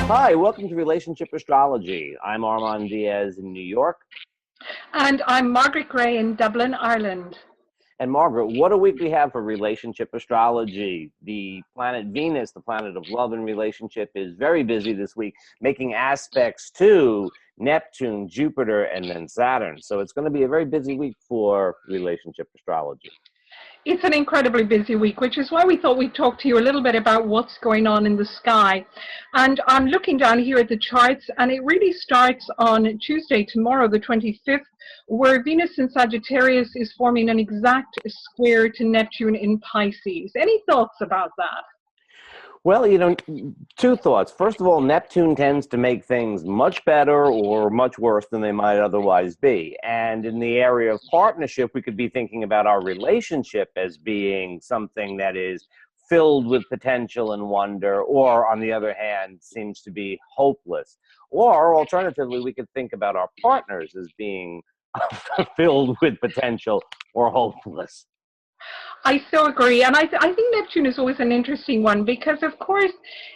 Hi, welcome to Relationship Astrology. I'm Armand Diaz in New York. And I'm Margaret Gray in Dublin, Ireland. And Margaret, what a week we have for Relationship Astrology. The planet Venus, the planet of love and relationship, is very busy this week, making aspects to Neptune, Jupiter, and then Saturn. So it's going to be a very busy week for Relationship Astrology. It's an incredibly busy week, which is why we thought we'd talk to you a little bit about what's going on in the sky. And I'm looking down here at the charts, and it really starts on Tuesday, tomorrow, the 25th, where Venus in Sagittarius is forming an exact square to Neptune in Pisces. Any thoughts about that? Well, two thoughts. First of all, Neptune tends to make things much better or much worse than they might otherwise be. And in the area of partnership, we could be thinking about our relationship as being something that is filled with potential and wonder, or on the other hand, seems to be hopeless. Or alternatively, we could think about our partners as being filled with potential or hopeless. I so agree. And I think Neptune is always an interesting one because, of course,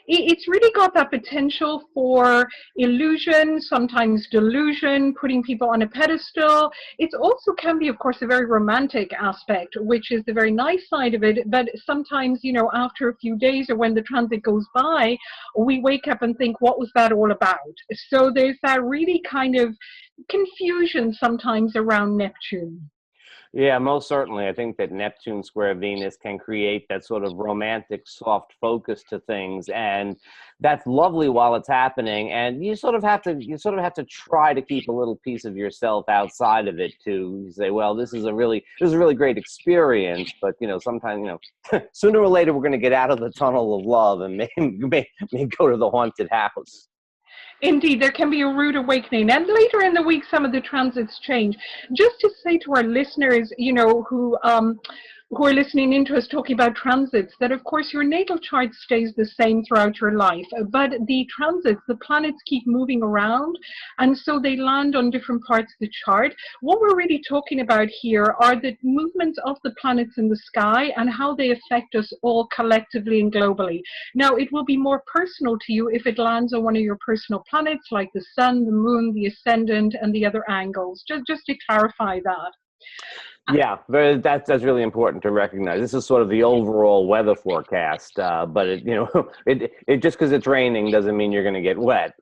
it's really got that potential for illusion, sometimes delusion, putting people on a pedestal. It also can be, of course, a very romantic aspect, which is the very nice side of it. But sometimes, after a few days or when the transit goes by, we wake up and think, what was that all about? So there's that really kind of confusion sometimes around Neptune. Yeah, most certainly. I think that Neptune square Venus can create that sort of romantic, soft focus to things, and that's lovely while it's happening. And you sort of have to try to keep a little piece of yourself outside of it to say, well, this is a really great experience. But sometimes sooner or later we're going to get out of the tunnel of love and may go to the haunted house. Indeed, there can be a rude awakening. And later in the week, some of the transits change. Just to say to our listeners, who are listening in to us talking about transits, that of course your natal chart stays the same throughout your life, but the transits, the planets keep moving around, and so they land on different parts of the chart. What we're really talking about here are the movements of the planets in the sky and how they affect us all collectively and globally. Now, it will be more personal to you if it lands on one of your personal planets, like the sun, the moon, the ascendant, and the other angles, just to clarify that. Yeah, that's really important to recognize. This is sort of the overall weather forecast, but it just because it's raining doesn't mean you're going to get wet.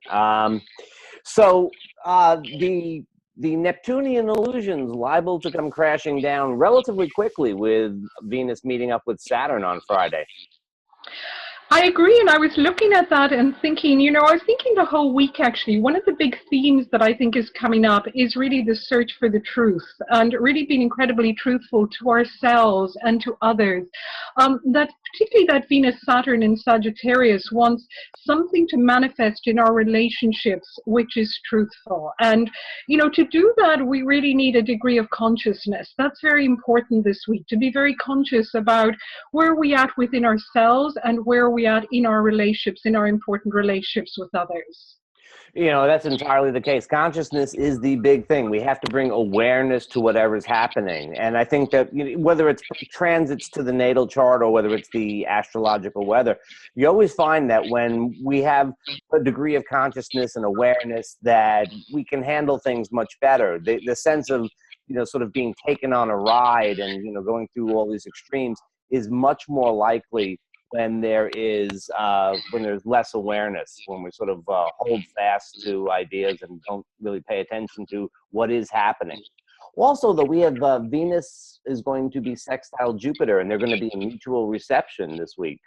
So the Neptunian illusions liable to come crashing down relatively quickly with Venus meeting up with Saturn on Friday. I agree, and I was looking at that and thinking, I was thinking the whole week actually, one of the big themes that I think is coming up is really the search for the truth and really being incredibly truthful to ourselves and to others. Particularly that Venus-Saturn in Sagittarius wants something to manifest in our relationships which is truthful. And, to do that, we really need a degree of consciousness. That's very important this week, to be very conscious about where we at within ourselves and where we at in our relationships, in our important relationships with others. That's entirely the case. Consciousness is the big thing. We have to bring awareness to whatever's happening. And I think that whether it's transits to the natal chart or whether it's the astrological weather, you always find that when we have a degree of consciousness and awareness that we can handle things much better. The sense of, sort of being taken on a ride and, going through all these extremes is much more likely when there's less awareness, when we sort of hold fast to ideas and don't really pay attention to what is happening. Also, though, we have Venus is going to be sextile Jupiter, and they're going to be in mutual reception this week.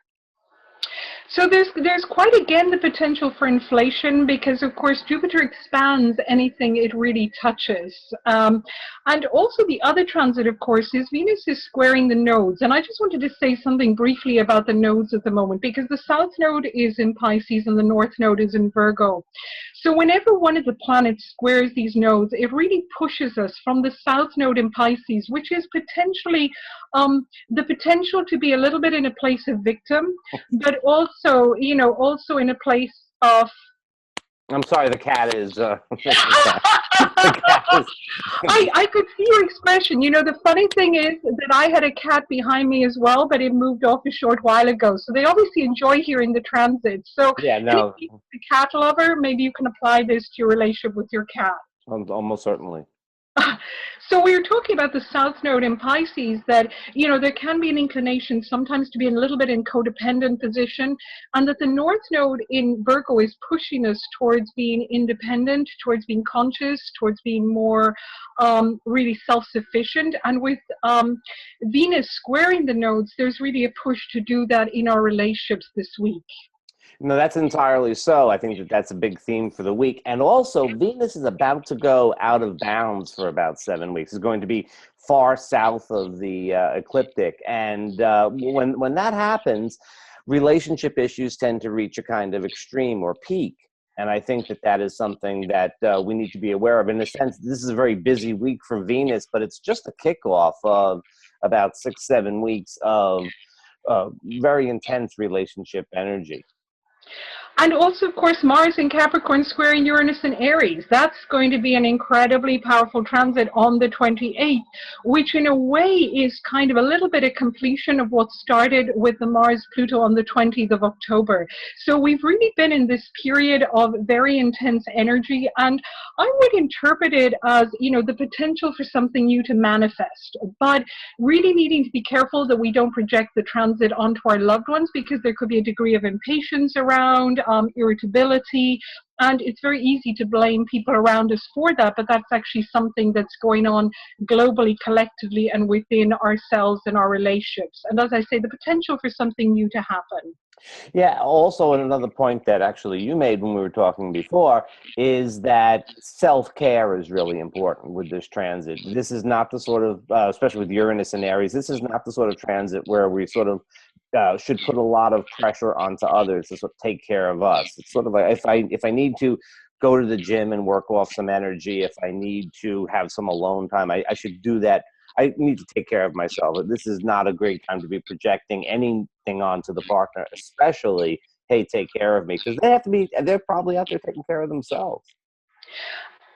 So there's quite again the potential for inflation because of course Jupiter expands anything it really touches. And also the other transit of course is Venus is squaring the nodes. And I just wanted to say something briefly about the nodes at the moment because the South Node is in Pisces and the North Node is in Virgo. So whenever one of the planets squares these nodes, it really pushes us from the South Node in Pisces, which is potentially the potential to be a little bit in a place of victim, but also in a place of I'm sorry, the cat is, the cat is, I could see your expression. You know, the funny thing is that I had a cat behind me as well, but it moved off a short while ago. So they obviously enjoy hearing the transit. So yeah, any no, cat lover, maybe you can apply this to your relationship with your cat. almost certainly. So we were talking about the South Node in Pisces that, you know, there can be an inclination sometimes to be a little bit in codependent position, and that the North Node in Virgo is pushing us towards being independent, towards being conscious, towards being more really self-sufficient. And with Venus squaring the nodes, there's really a push to do that in our relationships this week. No, that's entirely so. I think that that's a big theme for the week. And also, Venus is about to go out of bounds for about 7 weeks. It's going to be far south of the ecliptic. And when that happens, relationship issues tend to reach a kind of extreme or peak. And I think that that is something that we need to be aware of. In a sense, this is a very busy week for Venus, but it's just a kickoff of about 6, 7 weeks of very intense relationship energy. And also, of course, Mars in Capricorn squaring Uranus in Aries. That's going to be an incredibly powerful transit on the 28th, which in a way is kind of a little bit of completion of what started with the Mars-Pluto on the 20th of October. So we've really been in this period of very intense energy, and I would interpret it as, you know, the potential for something new to manifest, but really needing to be careful that we don't project the transit onto our loved ones, because there could be a degree of impatience around, irritability, and it's very easy to blame people around us for that, but that's actually something that's going on globally, collectively, and within ourselves and our relationships. And as I say, the potential for something new to happen. Yeah, also another point that actually you made when we were talking before is that self-care is really important with this transit. This is not the sort of, especially with Uranus and Aries, this is not the sort of transit where we sort of should put a lot of pressure onto others to sort of take care of us. It's sort of like if I need to go to the gym and work off some energy, if I need to have some alone time, I should do that. I need to take care of myself. This is not a great time to be projecting anything onto the partner, especially, hey, take care of me, because they're probably out there taking care of themselves.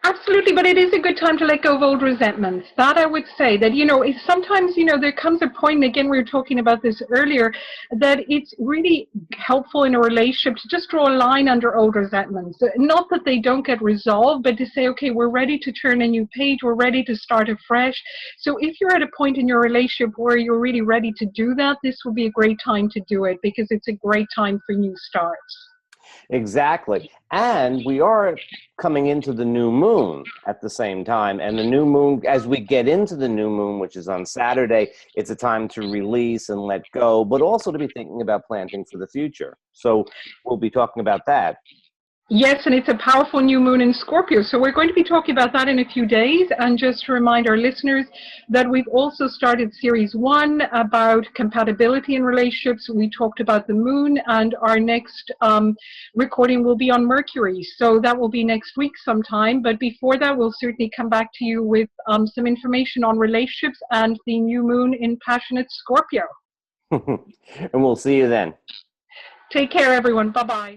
Absolutely, but it is a good time to let go of old resentments. That I would say that, you know, sometimes, you know, there comes a point, and again, we were talking about this earlier, that it's really helpful in a relationship to just draw a line under old resentments. Not that they don't get resolved, but to say, okay, we're ready to turn a new page, we're ready to start afresh. So if you're at a point in your relationship where you're really ready to do that, this will be a great time to do it, because it's a great time for new starts. Exactly. And we are coming into the new moon at the same time. And the new moon, as we get into the new moon, which is on Saturday, it's a time to release and let go, but also to be thinking about planting for the future. So we'll be talking about that. Yes, and it's a powerful new moon in Scorpio. So we're going to be talking about that in a few days. And just to remind our listeners that we've also started series 1 about compatibility in relationships. We talked about the moon, and our next recording will be on Mercury. So that will be next week sometime. But before that, we'll certainly come back to you with some information on relationships and the new moon in passionate Scorpio. And we'll see you then. Take care, everyone. Bye-bye.